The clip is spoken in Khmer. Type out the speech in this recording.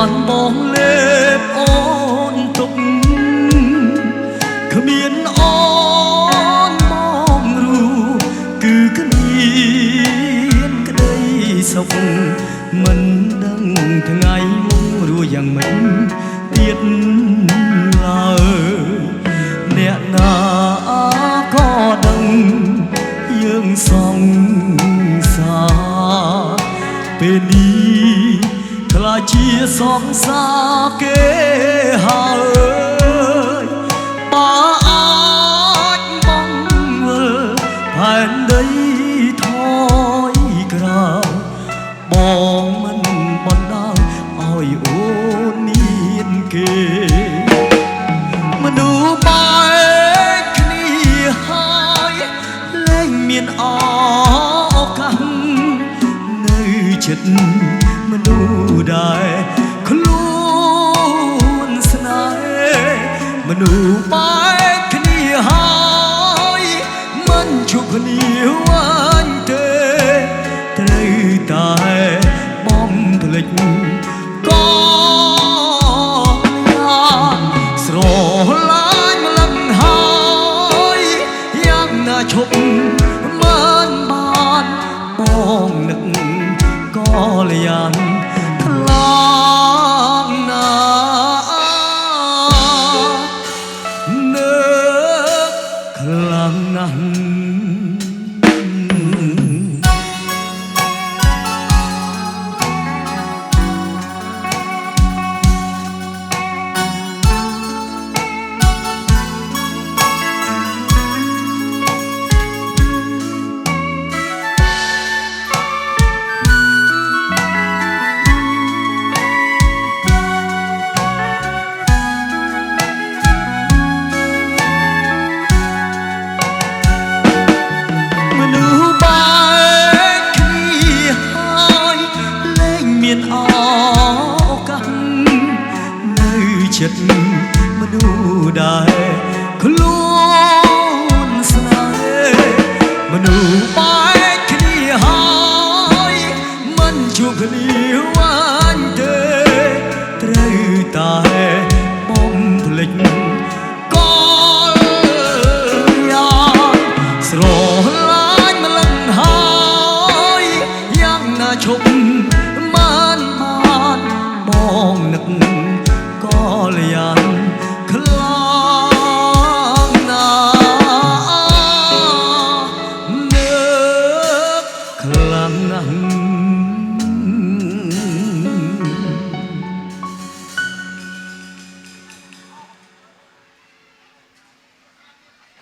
បានបងលេបអូនទុកគ្មានអូនបងរូគឺគ្មានក្តីសុខមិនដឹងថ្ងៃមករួចយ៉ាងម៉េចទៀតឡើយអ្នកណាក៏ដឹងយើងសង្សារពេលនេះខ្លាចជាសង្សារគេហើយបើអាចបងវិលផែនដីថយក្រោយបងមិនបណ្ដោយឲ្យអូនមានគេមនុស្សបែកគ្នាហើយលែងមានឱកាសនៅចិត្តមនុស្សដែលខ្លួនស្នេហ៍មនុស្សបែកគ្នាហើយមិនជួបគ្នាវិញទេត្រូវតែបំភ្លេចក៏យ៉ាងស្រឡាញ់ម្លឹងហើយយ៉ាងណាឈប់មិនបានបងនឹកក៏លៀនខ្លាំងណាស់នឹកខ្លាំងណាស់